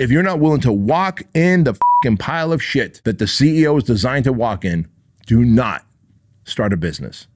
If you're not willing to walk in the fucking pile of shit that the CEO is designed to walk in, do not start a business.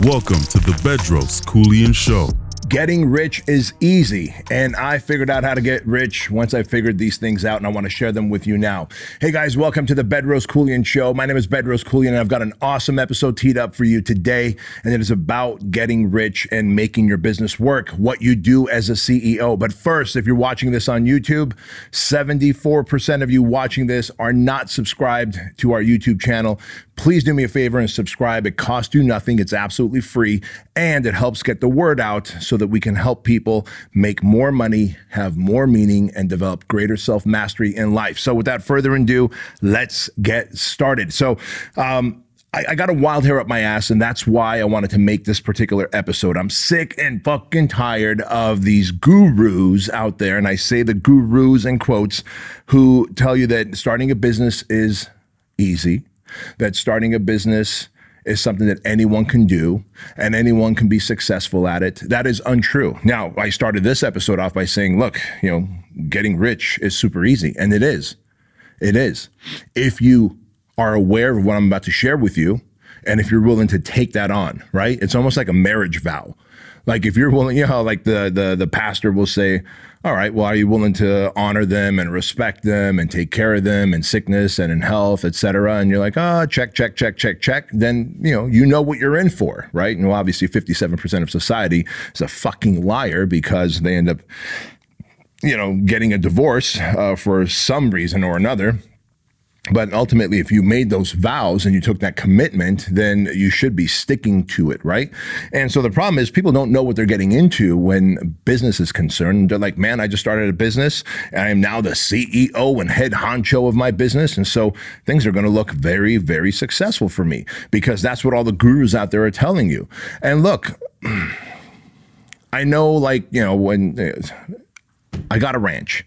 Welcome to the Bedros Keuilian Show. Getting rich is easy, and I figured out how to get rich once I figured these things out, and I want to share them with you now. Hey guys, welcome to the Bedros Keuilian Show. My name is Bedros Keuilian, and I've got an awesome episode teed up for you today, and it is about getting rich and making your business work, what you do as a CEO. But first, if you're watching this on YouTube, 74% of you watching this are not subscribed to our YouTube channel. Please do me a favor and subscribe. It costs you nothing. It's absolutely free, and it helps get the word out so that we can help people make more money, have more meaning, and develop greater self-mastery in life. So without further ado, let's get started. So I got a wild hair up my ass, and that's why I wanted to make this particular episode. I'm sick and fucking tired of these gurus out there, and I say the gurus in quotes, who tell you that starting a business is easy, that starting a business is something that anyone can do and anyone can be successful at it. That is untrue. Now, I started this episode off by saying, look, getting rich is super easy. And it is. It is. If you are aware of what I'm about to share with you, and if you're willing to take that on, right? It's almost like a marriage vow. Like if you're willing, like the pastor will say, all right, well, are you willing to honor them and respect them and take care of them in sickness and in health, et cetera? And you're like, oh, check. Then, you know what you're in for, right? And obviously 57% of society is a fucking liar because they end up, getting a divorce for some reason or another. But ultimately, if you made those vows and you took that commitment, then you should be sticking to it, right? And so the problem is people don't know what they're getting into when business is concerned. They're like, man, I just started a business and I am now the CEO and head honcho of my business. And so things are going to look very, very successful for me because that's what all the gurus out there are telling you. And look, I know, when I got a ranch.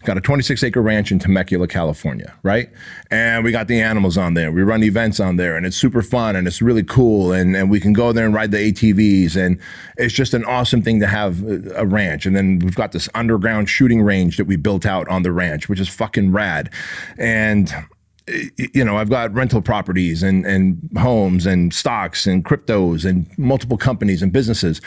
Got a 26-acre ranch in Temecula, California, right? And we got the animals on there. We run events on there, and it's super fun, and it's really cool, and we can go there and ride the ATVs, and it's just an awesome thing to have a ranch. And then we've got this underground shooting range that we built out on the ranch, which is fucking rad. And I've got rental properties and homes and stocks and cryptos and multiple companies and businesses.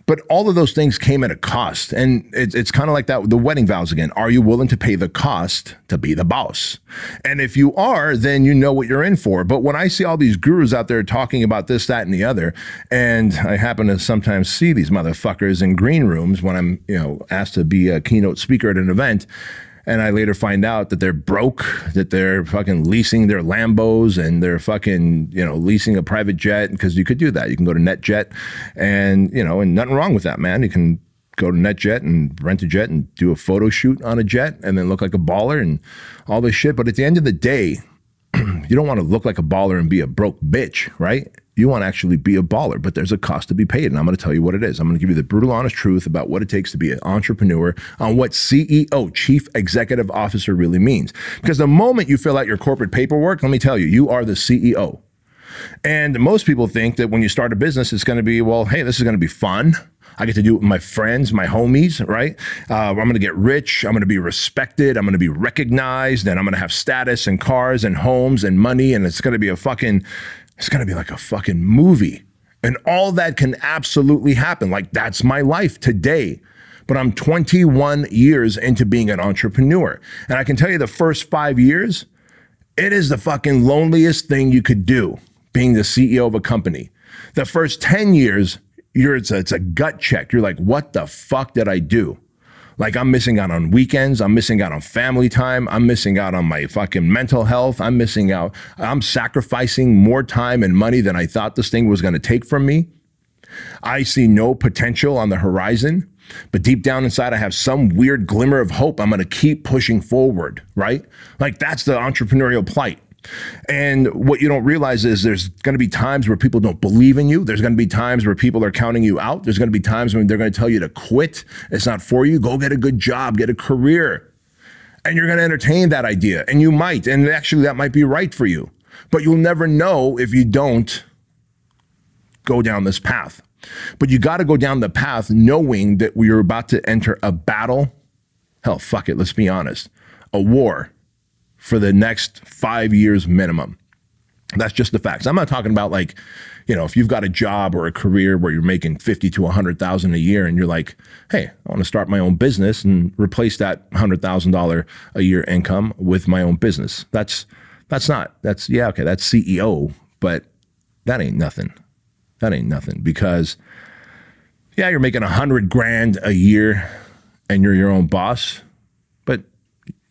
But all of those things came at a cost. And it's kind of like that with the wedding vows again. Are you willing to pay the cost to be the boss? And if you are, then you know what you're in for. But when I see all these gurus out there talking about this, that, and the other, and I happen to sometimes see these motherfuckers in green rooms when I'm, asked to be a keynote speaker at an event, and I later find out that they're broke, that they're fucking leasing their Lambos and they're fucking, leasing a private jet, because you could do that. You can go to NetJet and nothing wrong with that, man. You can go to NetJet and rent a jet and do a photo shoot on a jet and then look like a baller and all this shit. But at the end of the day, you don't want to look like a baller and be a broke bitch, right? You want to actually be a baller, but there's a cost to be paid. And I'm going to tell you what it is. I'm going to give you the brutal, honest truth about what it takes to be an entrepreneur, on what CEO, Chief Executive Officer, really means. Because the moment you fill out your corporate paperwork, let me tell you, you are the CEO. And most people think that when you start a business, it's going to be, well, hey, this is going to be fun. I get to do it with my friends, my homies, right? I'm going to get rich. I'm going to be respected. I'm going to be recognized. And I'm going to have status and cars and homes and money. And it's going to be like a fucking movie. And all that can absolutely happen. Like, that's my life today. But I'm 21 years into being an entrepreneur. And I can tell you the first 5 years, it is the fucking loneliest thing you could do, being the CEO of a company. The first 10 years, it's a gut check. You're like, what the fuck did I do? Like, I'm missing out on weekends. I'm missing out on family time. I'm missing out on my fucking mental health. I'm missing out. I'm sacrificing more time and money than I thought this thing was going to take from me. I see no potential on the horizon, but deep down inside, I have some weird glimmer of hope. I'm going to keep pushing forward, right? Like, that's the entrepreneurial plight. And what you don't realize is there's going to be times where people don't believe in you. There's going to be times where people are counting you out. There's going to be times when they're going to tell you to quit. It's not for you. Go get a good job, get a career. And you're going to entertain that idea. And you might. And actually, that might be right for you. But you'll never know if you don't go down this path. But you got to go down the path knowing that we are about to enter a battle hell, fuck it, let's be honest, a war for the next 5 years minimum. That's just the facts. I'm not talking about like, you know, if you've got a job or a career where you're making 50 to 100,000 a year and you're like, hey, I want to start my own business and replace that $100,000 a year income with my own business. That's CEO, but that ain't nothing. That ain't nothing, because yeah, you're making $100,000 a year and you're your own boss, but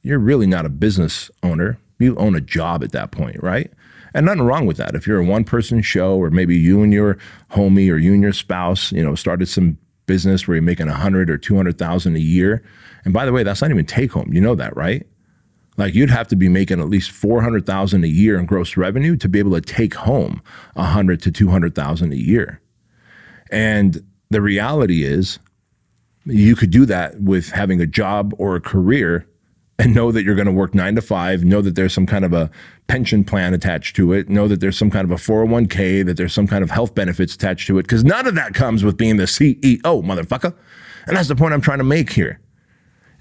you're really not a business owner. You own a job at that point, right? And nothing wrong with that. If you're a one-person show, or maybe you and your homie or you and your spouse, you know, started some business where you're making 100 or 200,000 a year. And by the way, that's not even take home. You know that, right? Like, you'd have to be making at least 400,000 a year in gross revenue to be able to take home 100 to 200,000 a year. And the reality is, you could do that with having a job or a career and know that you're going to work 9 to 5, know that there's some kind of a pension plan attached to it, know that there's some kind of a 401k, that there's some kind of health benefits attached to it, because none of that comes with being the CEO, motherfucker. And that's the point I'm trying to make here.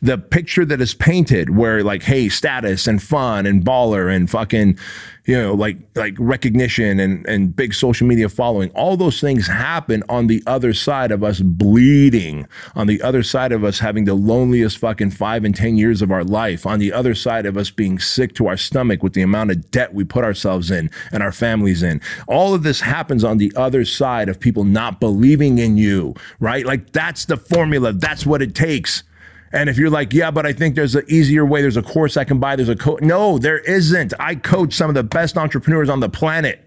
The picture that is painted where, like, hey, status and fun and baller and fucking, you know, like recognition and big social media following, all those things happen on the other side of us bleeding, on the other side of us having the loneliest fucking 5 and 10 years of our life, on the other side of us being sick to our stomach with the amount of debt we put ourselves in and our families in. All of this happens on the other side of people not believing in you, right? Like, that's the formula. That's what it takes. And if you're like, yeah, but I think there's an easier way, there's a course I can buy, there's a coach. No, there isn't. I coach some of the best entrepreneurs on the planet.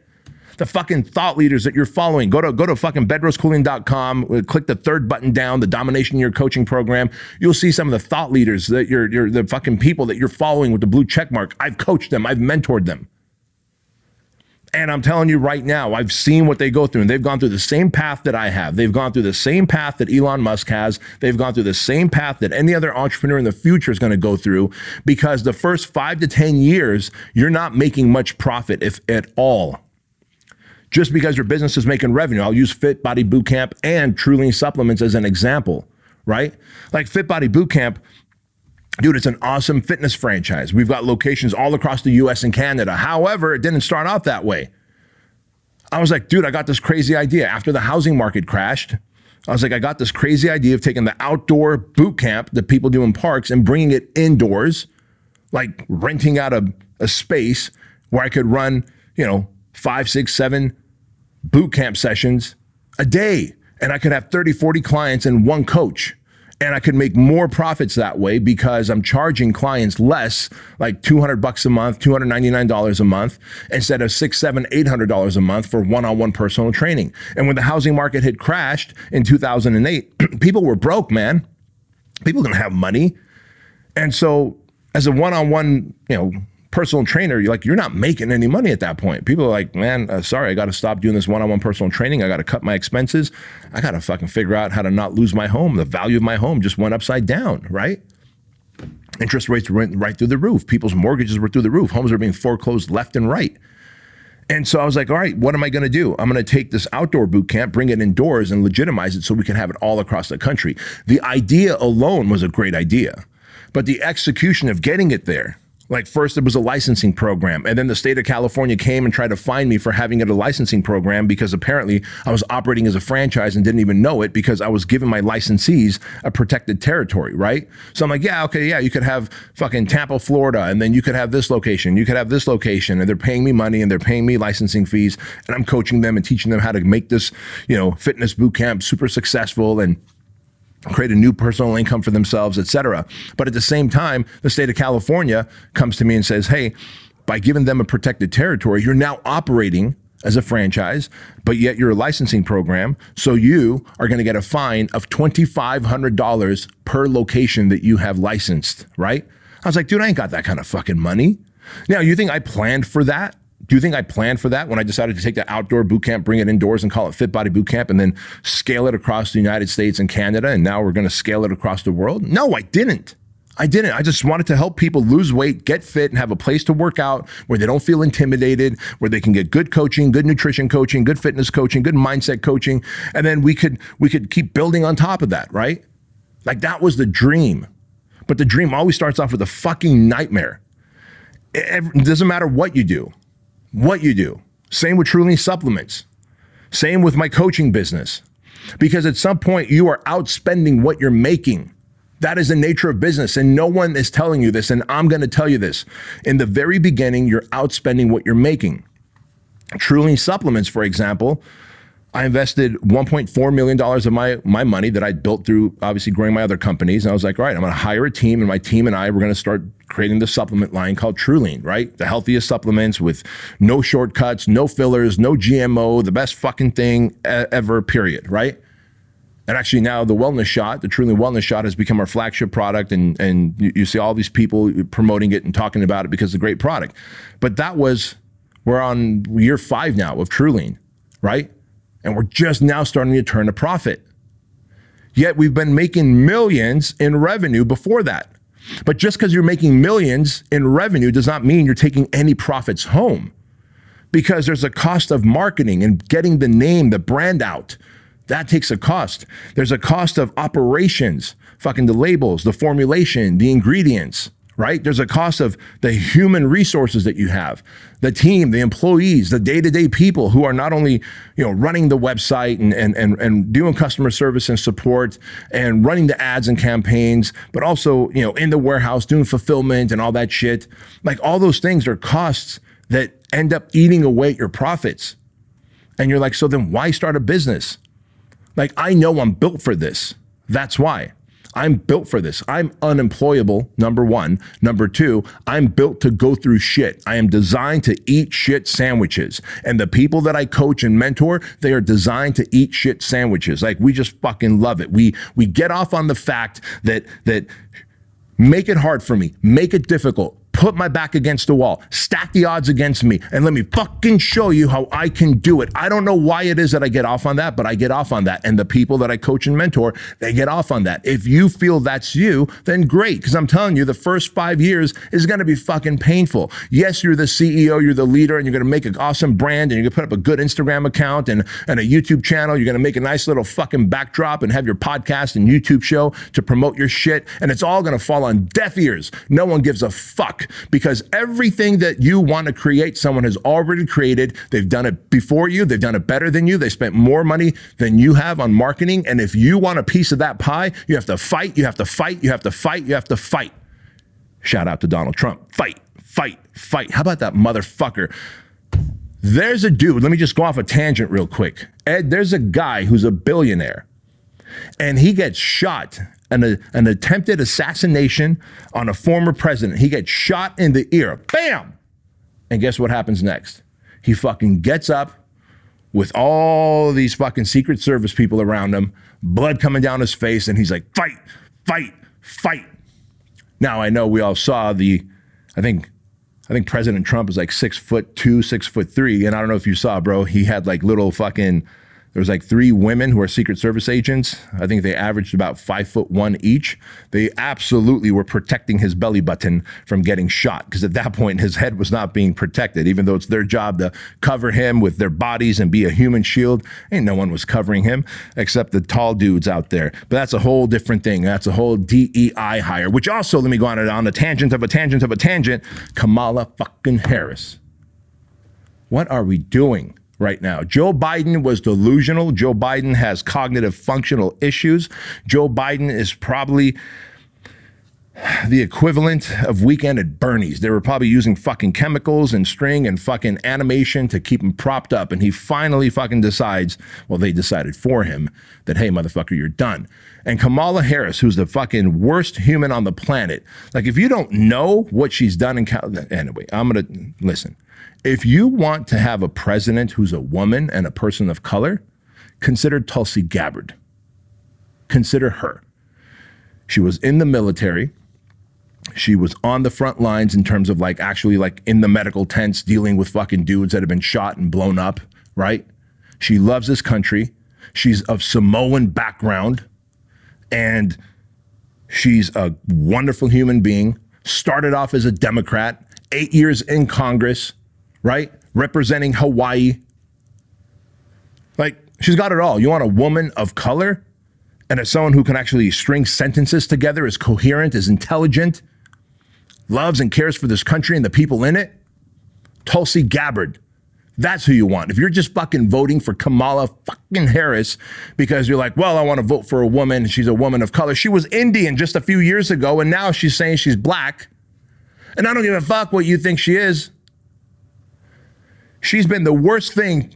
The fucking thought leaders that you're following. Go to fucking bedroskeuilian.com, click the third button down, the Domination Year Coaching Program. You'll see some of the thought leaders that you're the fucking people that you're following with the blue check mark. I've coached them, I've mentored them. And I'm telling you right now, I've seen what they go through, and they've gone through the same path that I have. They've gone through the same path that Elon Musk has. They've gone through the same path that any other entrepreneur in the future is going to go through, because the first 5 to 10 years, you're not making much profit, if at all. Just because your business is making revenue. I'll use Fit Body Bootcamp and True Lean Supplements as an example, right? Like Fit Body Bootcamp, dude, it's an awesome fitness franchise. We've got locations all across the US and Canada. However, it didn't start out that way. I was like, dude, I got this crazy idea. After the housing market crashed, I was like, I got this crazy idea of taking the outdoor boot camp that people do in parks and bringing it indoors, like renting out a space where I could run, 5, 6, 7 boot camp sessions a day. And I could have 30, 40 clients and one coach. And I could make more profits that way because I'm charging clients less, like $200 a month, $299 a month, instead of $600, $700, $800 a month for one-on-one personal training. And when the housing market had crashed in 2008, people were broke, man. People didn't have money. And so as a one-on-one, personal trainer, you're not making any money at that point. People are like, man, sorry, I got to stop doing this one-on-one personal training. I got to cut my expenses. I got to fucking figure out how to not lose my home. The value of my home just went upside down, right? Interest rates went right through the roof. People's mortgages were through the roof. Homes were being foreclosed left and right. And so I was like, all right, what am I going to do? I'm going to take this outdoor boot camp, bring it indoors and legitimize it so we can have it all across the country. The idea alone was a great idea, but the execution of getting it there, like first it was a licensing program, and then the state of California came and tried to fine me for having it a licensing program because apparently I was operating as a franchise and didn't even know it because I was giving my licensees a protected territory, right? So I'm like, yeah, you could have fucking Tampa, Florida, and then you could have this location, you could have this location, and they're paying me money and they're paying me licensing fees, and I'm coaching them and teaching them how to make this, fitness boot camp super successful and create a new personal income for themselves, et cetera. But at the same time, the state of California comes to me and says, hey, by giving them a protected territory, you're now operating as a franchise, but yet you're a licensing program. So you are going to get a fine of $2,500 per location that you have licensed, right? I was like, dude, I ain't got that kind of fucking money. Now, you think I planned for that? Do you think I planned for that when I decided to take the outdoor boot camp, bring it indoors and call it Fit Body Boot Camp and then scale it across the United States and Canada, and now we're going to scale it across the world? No, I didn't. I just wanted to help people lose weight, get fit, and have a place to work out where they don't feel intimidated, where they can get good coaching, good nutrition coaching, good fitness coaching, good mindset coaching, and then we could keep building on top of that, right? Like that was the dream. But the dream always starts off with a fucking nightmare. It doesn't matter what you do. Same with Truly supplements. Same with my coaching business. Because at some point you are outspending what you're making. That is the nature of business, and no one is telling you this, and I'm going to tell you this. In the very beginning, you're outspending what you're making. Truly supplements, for example, I invested $1.4 million of my money that I built through obviously growing my other companies. And I was like, all right, I'm going to hire a team, and my team and I, we're going to start creating the supplement line called Truly, right? The healthiest supplements with no shortcuts, no fillers, no GMO, the best fucking thing ever, period, right? And actually now the wellness shot, the Truly wellness shot has become our flagship product. And you see all these people promoting it and talking about it because it's a great product. But we're on year 5 now of Truly, right? And we're just now starting to turn a profit. Yet we've been making millions in revenue before that. But just because you're making millions in revenue does not mean you're taking any profits home. Because there's a cost of marketing and getting the name, the brand out. That takes a cost. There's a cost of operations, fucking the labels, the formulation, the ingredients, right? There's a cost of the human resources that you have, the team, the employees, the day-to-day people who are not only, running the website and doing customer service and support and running the ads and campaigns, but also, in the warehouse doing fulfillment and all that shit. Like all those things are costs that end up eating away at your profits. And you're like, so then why start a business? Like, I know I'm built for this. That's why. I'm built for this. I'm unemployable, number one. Number two, I'm built to go through shit. I am designed to eat shit sandwiches. And the people that I coach and mentor, they are designed to eat shit sandwiches. Like, we just fucking love it. We get off on the fact that make it hard for me, make it difficult, put my back against the wall, stack the odds against me, and let me fucking show you how I can do it. I don't know why it is that I get off on that, but I get off on that. And the people that I coach and mentor, they get off on that. If you feel that's you, then great. Because I'm telling you, the first 5 years is going to be fucking painful. Yes, you're the CEO, you're the leader, and you're going to make an awesome brand, and you're going to put up a good Instagram account and a YouTube channel. You're going to make a nice little fucking backdrop and have your podcast and YouTube show to promote your shit. And it's all going to fall on deaf ears. No one gives a fuck. Because everything that you want to create, someone has already created. They've done it before you. They've done it better than you. They spent more money than you have on marketing. And if you want a piece of that pie, you have to fight, you have to fight, you have to fight, you have to fight. Shout out to Donald Trump. Fight, fight, fight. How about that motherfucker? There's a dude, let me just go off a tangent real quick. Ed, there's a guy who's a billionaire and he gets shot. An attempted assassination on a former president. He gets shot in the ear. Bam! And guess what happens next? He fucking gets up with all these fucking Secret Service people around him, blood coming down his face, and he's like, fight, fight, fight. Now, I know we all saw I think President Trump is like 6'2", 6'3", and I don't know if you saw, bro, he had like little fucking, there was like 3 women who are Secret Service agents. I think they averaged about 5'1" each. They absolutely were protecting his belly button from getting shot because at that point his head was not being protected, even though it's their job to cover him with their bodies and be a human shield. Ain't no one was covering him except the tall dudes out there. But that's a whole different thing. That's a whole DEI hire, which also, let me go on a tangent of a tangent of a tangent. Kamala fucking Harris. What are we doing right now? Joe Biden was delusional. Joe Biden has cognitive functional issues. Joe Biden is probably the equivalent of Weekend at Bernie's. They were probably using fucking chemicals and string and fucking animation to keep him propped up. And he finally fucking decides, well, they decided for him that, hey, motherfucker, you're done. And Kamala Harris, who's the fucking worst human on the planet. Like, if you don't know what she's done in anyway, I'm going to listen. If you want to have a president who's a woman and a person of color, consider Tulsi Gabbard. Consider her. She was in the military. She was on the front lines in terms of like actually like in the medical tents dealing with fucking dudes that have been shot and blown up, right? She loves this country. She's of Samoan background and she's a wonderful human being. Started off as a Democrat, 8 years in Congress, right? Representing Hawaii. Like, she's got it all. You want a woman of color? and as someone who can actually string sentences together, is coherent, is intelligent, loves and cares for this country and the people in it, Tulsi Gabbard. That's who you want. If you're just fucking voting for Kamala fucking Harris because you're like, well, I want to vote for a woman. She's a woman of color. She was Indian just a few years ago, and now she's saying she's black. And I don't give a fuck what you think she is. She's been the worst thing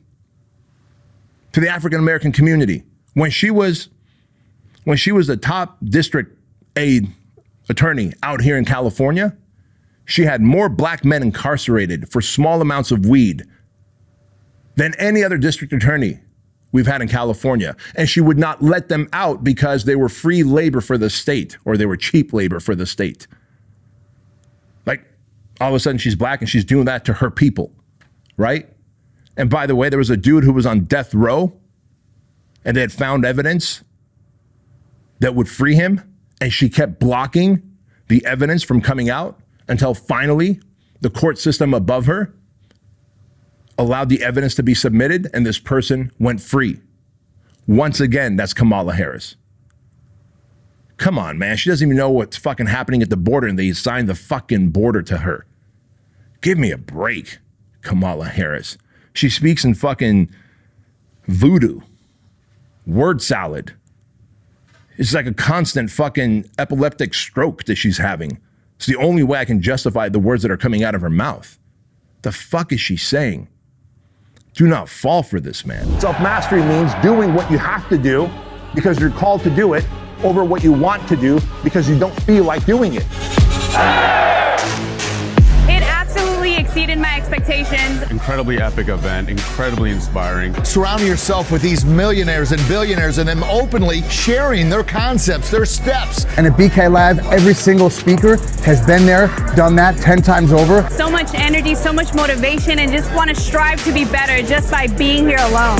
to the African-American community. When she was the top district aid attorney out here in California, she had more black men incarcerated for small amounts of weed than any other district attorney we've had in California. And she would not let them out because they were free labor for the state, or they were cheap labor for the state. Like, all of a sudden she's black and she's doing that to her people, right? And by the way, there was a dude who was on death row and they had found evidence that would free him, and she kept blocking the evidence from coming out until finally the court system above her allowed the evidence to be submitted, and this person went free. Once again, that's Kamala Harris. Come on, man. She doesn't even know what's fucking happening at the border, and they assigned the fucking border to her. Give me a break, Kamala Harris. She speaks in fucking voodoo, word salad. It's like a constant fucking epileptic stroke that she's having. It's the only way I can justify the words that are coming out of her mouth. The fuck is she saying? Do not fall for this, man. Self-mastery means doing what you have to do because you're called to do it over what you want to do because you don't feel like doing it. It absolutely exceeded my expectations. Incredibly epic event, incredibly inspiring. Surrounding yourself with these millionaires and billionaires and them openly sharing their concepts, their steps. And at BK Live, every single speaker has been there, done that 10 times over. So much energy, so much motivation, and just want to strive to be better just by being here alone.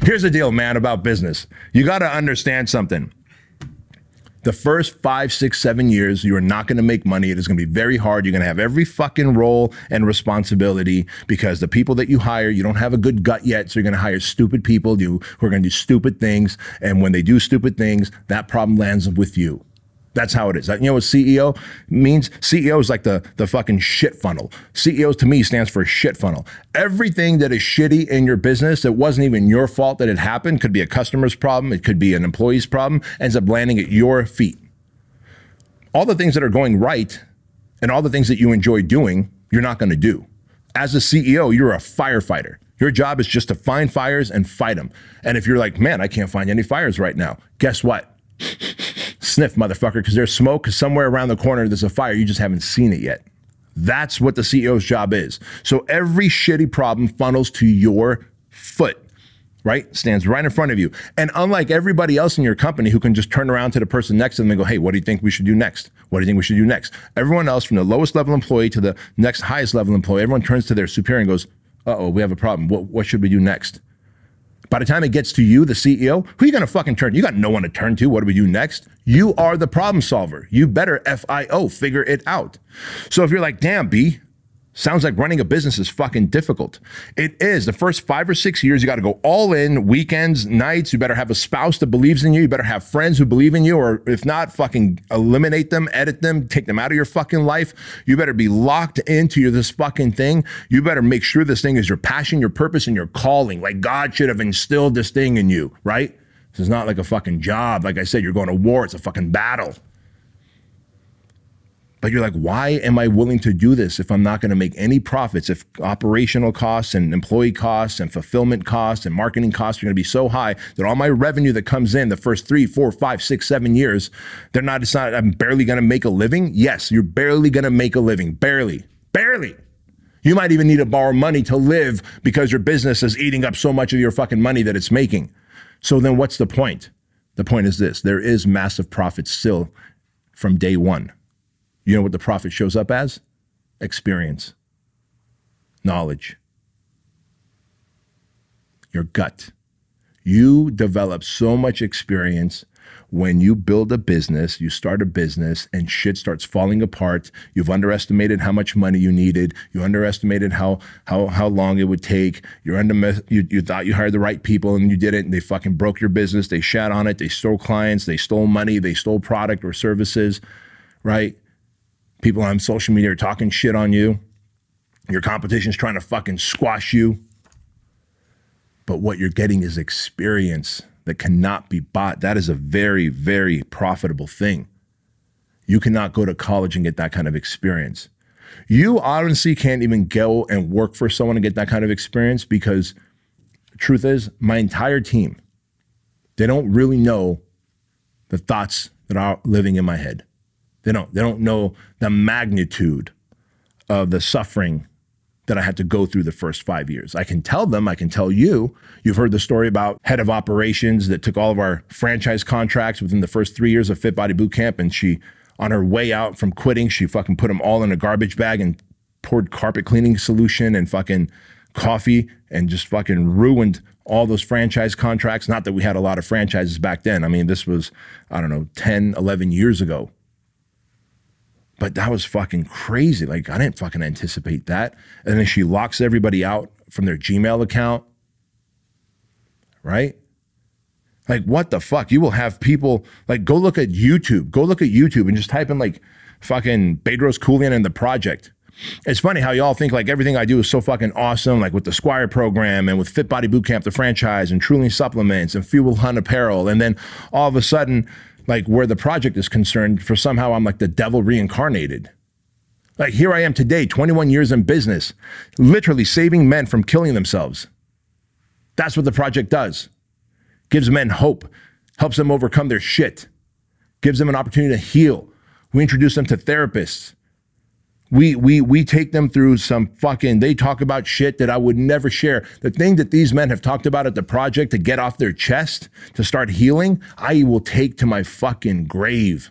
Here's the deal, man, about business. You got to understand something. The first 5, 6, 7 years, you are not going to make money. It is going to be very hard. You're going to have every fucking role and responsibility because the people that you hire, you don't have a good gut yet. So you're going to hire stupid people who are going to do stupid things. And when they do stupid things, that problem lands with you. That's how it is. You know what CEO means? CEO is like the fucking shit funnel. CEO to me stands for shit funnel. Everything that is shitty in your business that wasn't even your fault that it happened, could be a customer's problem, it could be an employee's problem, ends up landing at your feet. All the things that are going right and all the things that you enjoy doing, you're not going to do. As a CEO, you're a firefighter. Your job is just to find fires and fight them. And if you're like, man, I can't find any fires right now, guess what? Sniff, motherfucker, because there's smoke, because somewhere around the corner there's a fire. You just haven't seen it yet. That's what the CEO's job is. So every shitty problem funnels to your foot, right? Stands right in front of you. And unlike everybody else in your company who can just turn around to the person next to them and go, hey, what do you think we should do next? What do you think we should do next? Everyone else, from the lowest level employee to the next highest level employee, everyone turns to their superior and goes, uh-oh, we have a problem. What should we do next? By the time it gets to you, the CEO, who are you going to fucking turn to? You got no one to turn to. What do we do next? You are the problem solver. You better FIO, figure it out. So if you're like, damn, B, sounds like running a business is fucking difficult. It is. The first 5 or 6 years, you got to go all in, weekends, nights. You better have a spouse that believes in you. You better have friends who believe in you, or if not, fucking eliminate them, edit them, take them out of your fucking life. You better be locked into this fucking thing. You better make sure this thing is your passion, your purpose, and your calling. Like God should have instilled this thing in you, right? This is not like a fucking job. Like I said, you're going to war. It's a fucking battle. But you're like, why am I willing to do this if I'm not going to make any profits? If operational costs and employee costs and fulfillment costs and marketing costs are going to be so high that all my revenue that comes in the first 3, 4, 5, 6, 7 years, it's not, I'm barely going to make a living. Yes, you're barely going to make a living. Barely. You might even need to borrow money to live because your business is eating up so much of your fucking money that it's making. So then what's the point? The point is this: there is massive profit still from day one. You know what the profit shows up as? Experience, knowledge, your gut. You develop so much experience When you build a business, you start a business and shit starts falling apart, you've underestimated how much money you needed, you underestimated how long it would take, you thought you hired the right people and you didn't, and they fucking broke your business, they shat on it, they stole clients, they stole money, they stole product or services, right? People on social media are talking shit on you. Your competition's trying to fucking squash you. But what you're getting is experience that cannot be bought. That is a very, very profitable thing. You cannot go to college and get that kind of experience. You honestly can't even go and work for someone and get that kind of experience, because the truth is, my entire team, they don't really know the thoughts that are living in my head. They don't know the magnitude of the suffering that I had to go through the first 5 years. I can tell them, I can tell you, you've heard the story about head of operations that took all of our franchise contracts within the first 3 years of Fit Body Bootcamp, and she, on her way out from quitting, she fucking put them all in a garbage bag and poured carpet cleaning solution and fucking coffee and just fucking ruined all those franchise contracts. Not that we had a lot of franchises back then. I mean, this was, 10, 11 years ago. But that was fucking crazy. Like, I didn't fucking anticipate that. And then she locks everybody out from their Gmail account, right? Like, what the fuck? You will have people, like, go look at YouTube and just type in, like, fucking Bedros Keuilian and the Project. It's funny how y'all think, like, everything I do is so fucking awesome, like with the Squire program and with Fit Body Bootcamp, the franchise, and Truly Supplements and Fuel Hunt Apparel. And then all of a sudden, like, where the project is concerned, for somehow I'm like the devil reincarnated. Like, here I am today, 21 years in business, literally saving men from killing themselves. That's what the project does. Gives men hope, helps them overcome their shit, gives them an opportunity to heal. We introduce them to therapists. We take them through some fucking, they talk about shit that I would never share. The thing that these men have talked about at the project to get off their chest, to start healing, I will take to my fucking grave.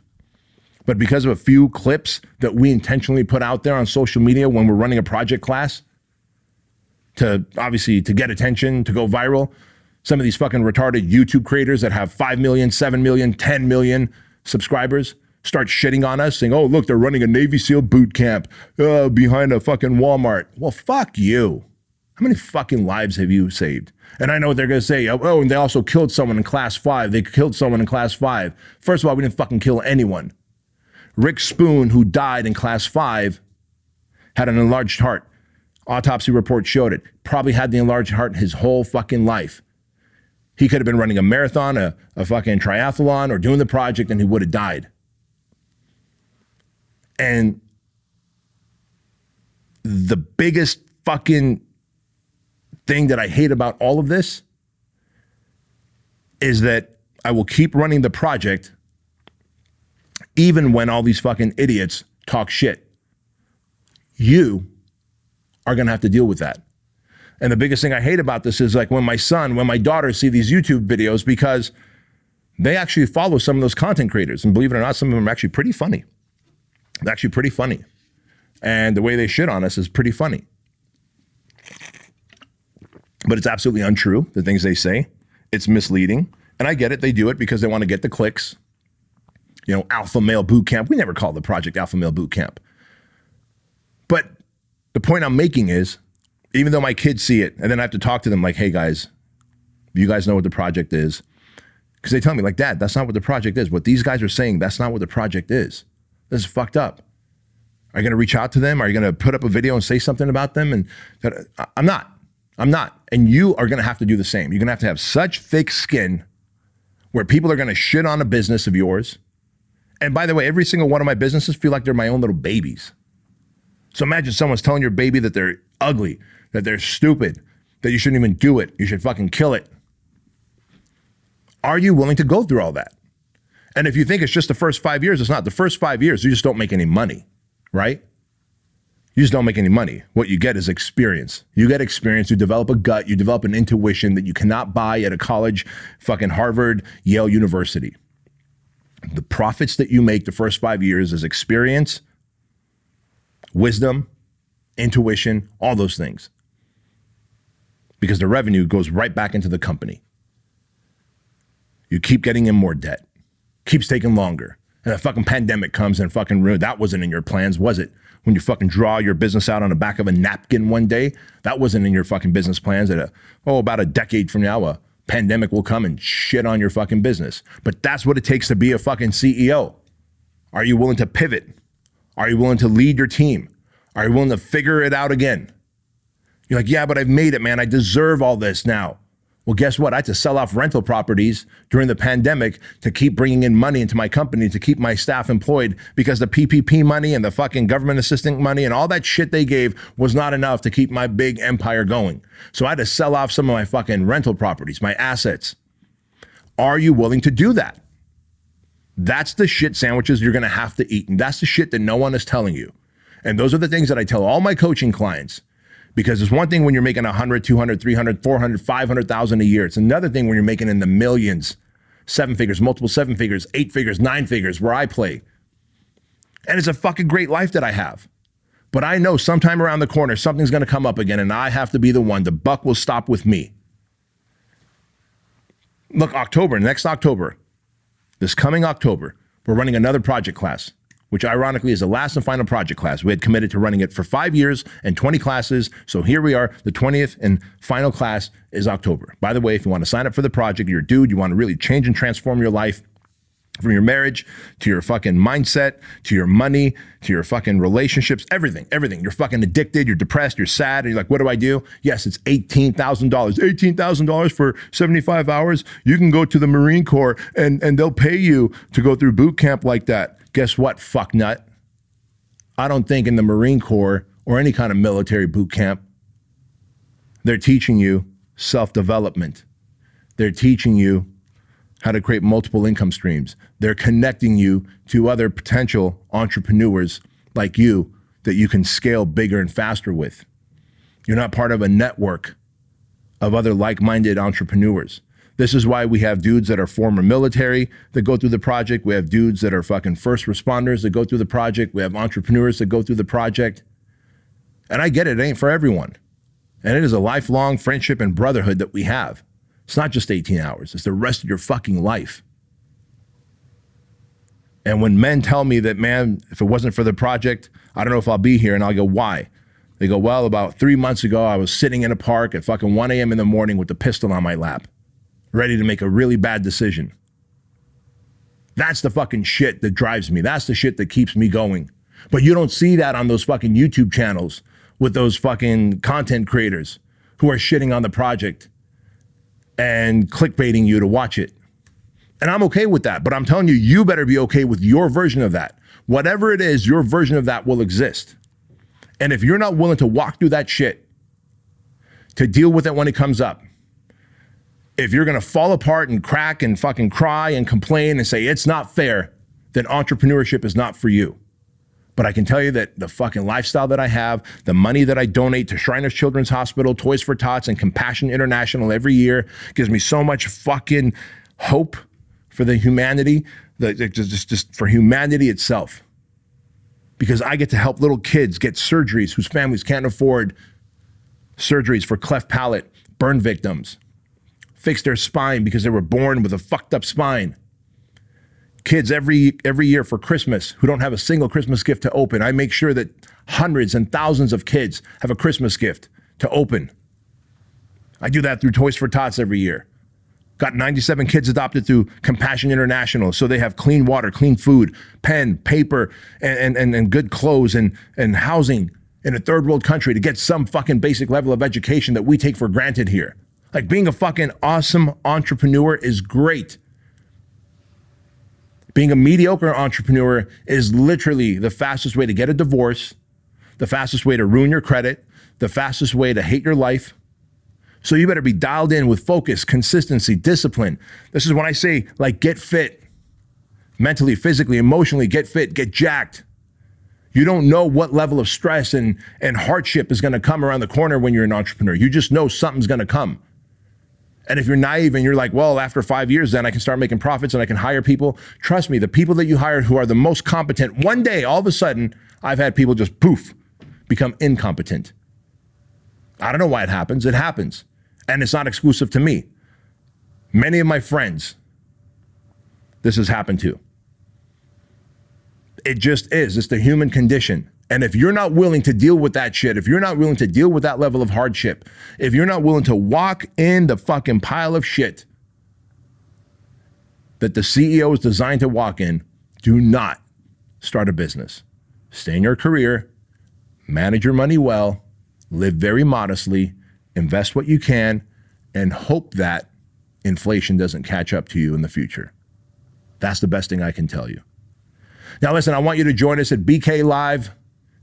But because of a few clips that we intentionally put out there on social media when we're running a project class, to obviously to get attention, to go viral, some of these fucking retarded YouTube creators that have 5 million, 7 million, 10 million subscribers start shitting on us, saying, oh, look, they're running a Navy SEAL boot camp behind a fucking Walmart. Well, fuck you. How many fucking lives have you saved? And I know what they're going to say. Oh, and they also killed someone in class 5. They killed someone in class 5. First of all, we didn't fucking kill anyone. Rick Spoon, who died in class 5, had an enlarged heart. Autopsy report showed it. Probably had the enlarged heart his whole fucking life. He could have been running a marathon, a fucking triathlon, or doing the project, and he would have died. And the biggest fucking thing that I hate about all of this is that I will keep running the project even when all these fucking idiots talk shit. You are going to have to deal with that. And the biggest thing I hate about this is, like, when my daughter see these YouTube videos, because they actually follow some of those content creators. And believe it or not, some of them are actually pretty funny. They're actually pretty funny. And the way they shit on us is pretty funny. But it's absolutely untrue, the things they say. It's misleading. And I get it. They do it because they want to get the clicks. You know, Alpha Male Boot Camp. We never called the project Alpha Male Boot Camp. But the point I'm making is, even though my kids see it, and then I have to talk to them like, hey guys, you guys know what the project is? Because they tell me, like, Dad, that's not what the project is. What these guys are saying, that's not what the project is. This is fucked up. Are you going to reach out to them? Are you going to put up a video and say something about them? And I'm not. And you are going to have to do the same. You're going to have such thick skin where people are going to shit on a business of yours. And by the way, every single one of my businesses feel like they're my own little babies. So imagine someone's telling your baby that they're ugly, that they're stupid, that you shouldn't even do it. You should fucking kill it. Are you willing to go through all that? And if you think it's just the first 5 years, it's not. The first 5 years, you just don't make any money, right? You just don't make any money. What you get is experience. You get experience, you develop a gut, you develop an intuition that you cannot buy at a college, fucking Harvard, Yale University. The profits that you make the first 5 years is experience, wisdom, intuition, all those things. Because the revenue goes right back into the company. You keep getting in more debt. keeps taking longer. And the fucking pandemic comes and fucking ruined. That wasn't in your plans, was it? When you fucking draw your business out on the back of a napkin one day, that wasn't in your fucking business plans. About a decade from now, a pandemic will come and shit on your fucking business. But that's what it takes to be a fucking CEO. Are you willing to pivot? Are you willing to lead your team? Are you willing to figure it out again? You're like, yeah, but I've made it, man. I deserve all this now. Well, guess what? I had to sell off rental properties during the pandemic to keep bringing in money into my company, to keep my staff employed, because the PPP money and the fucking government assistance money and all that shit they gave was not enough to keep my big empire going. So I had to sell off some of my fucking rental properties, my assets. Are you willing to do that? That's the shit sandwiches you're going to have to eat. And that's the shit that no one is telling you. And those are the things that I tell all my coaching clients. Because it's one thing when you're making 100, 200, 300, 400, 500,000 a year. It's another thing when you're making in the millions, 7 figures, multiple 7 figures, 8 figures, 9 figures, where I play. And it's a fucking great life that I have. But I know sometime around the corner, something's going to come up again, and I have to be the one. The buck will stop with me. Look, next October, this coming October, we're running another project class, which ironically is the last and final project class. We had committed to running it for 5 years and 20 classes. So here we are. The 20th and final class is October. By the way, if you want to sign up for the project, you're a dude, you want to really change and transform your life, from your marriage to your fucking mindset, to your money, to your fucking relationships, everything. You're fucking addicted, you're depressed, you're sad, and you're like, what do I do? Yes, it's $18,000. $18,000 for 75 hours. You can go to the Marine Corps and they'll pay you to go through boot camp like that. Guess what, fucknut? I don't think in the Marine Corps or any kind of military boot camp, they're teaching you self-development. They're teaching you how to create multiple income streams. They're connecting you to other potential entrepreneurs like you that you can scale bigger and faster with. You're not part of a network of other like-minded entrepreneurs. This is why we have dudes that are former military that go through the project. We have dudes that are fucking first responders that go through the project. We have entrepreneurs that go through the project. And I get it, it ain't for everyone. And it is a lifelong friendship and brotherhood that we have. It's not just 18 hours, it's the rest of your fucking life. And when men tell me that, man, if it wasn't for the project, I don't know if I'll be here, and I'll go, why? They go, well, about 3 months ago, I was sitting in a park at fucking 1 a.m. in the morning with a pistol on my lap, ready to make a really bad decision. That's the fucking shit that drives me. That's the shit that keeps me going. But you don't see that on those fucking YouTube channels with those fucking content creators who are shitting on the project and clickbaiting you to watch it. And I'm okay with that, but I'm telling you, you better be okay with your version of that. Whatever it is, your version of that will exist. And if you're not willing to walk through that shit, to deal with it when it comes up, if you're gonna fall apart and crack and fucking cry and complain and say it's not fair, then entrepreneurship is not for you. But I can tell you that the fucking lifestyle that I have, the money that I donate to Shriners Children's Hospital, Toys for Tots, and Compassion International every year gives me so much fucking hope for the humanity, just for humanity itself. Because I get to help little kids get surgeries whose families can't afford surgeries for cleft palate, burn victims, fix their spine because they were born with a fucked up spine. Kids every year for Christmas who don't have a single Christmas gift to open. I make sure that hundreds and thousands of kids have a Christmas gift to open. I do that through Toys for Tots every year. Got 97 kids adopted through Compassion International, so they have clean water, clean food, pen, paper, and good clothes and housing in a third world country to get some fucking basic level of education that we take for granted here. Like, being a fucking awesome entrepreneur is great. Being a mediocre entrepreneur is literally the fastest way to get a divorce, the fastest way to ruin your credit, the fastest way to hate your life. So you better be dialed in with focus, consistency, discipline. This is when I say, like, get fit. Mentally, physically, emotionally, get fit, get jacked. You don't know what level of stress and hardship is gonna come around the corner when you're an entrepreneur. You just know something's gonna come. And if you're naive and you're like, well, after 5 years, then I can start making profits and I can hire people. Trust me, the people that you hired who are the most competent, one day, all of a sudden, I've had people just poof, become incompetent. I don't know why it happens. It happens. And it's not exclusive to me. Many of my friends this has happened to. It just is. It's the human condition. And if you're not willing to deal with that shit, if you're not willing to deal with that level of hardship, if you're not willing to walk in the fucking pile of shit that the CEO is designed to walk in, do not start a business. Stay in your career, manage your money well, live very modestly, invest what you can, and hope that inflation doesn't catch up to you in the future. That's the best thing I can tell you. Now listen, I want you to join us at BK Live,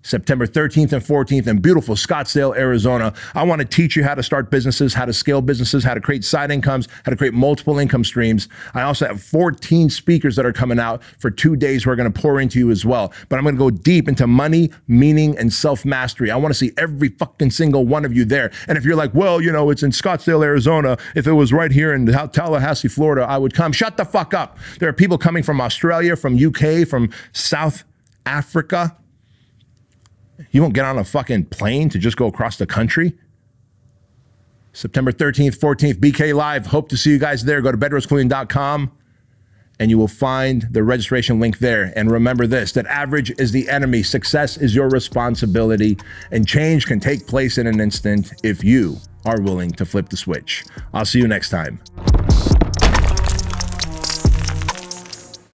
September 13th and 14th in beautiful Scottsdale, Arizona. I want to teach you how to start businesses, how to scale businesses, how to create side incomes, how to create multiple income streams. I also have 14 speakers that are coming out for 2 days who are going to pour into you as well. But I'm going to go deep into money, meaning, and self-mastery. I want to see every fucking single one of you there. And if you're like, well, you know, it's in Scottsdale, Arizona. If it was right here in Tallahassee, Florida, I would come. Shut the fuck up. There are people coming from Australia, from UK, from South Africa. You won't get on a fucking plane to just go across the country. September 13th, 14th, BK Live. Hope to see you guys there. Go to bedroskeuilian.com and you will find the registration link there. And remember this, that average is the enemy. Success is your responsibility. And change can take place in an instant if you are willing to flip the switch. I'll see you next time.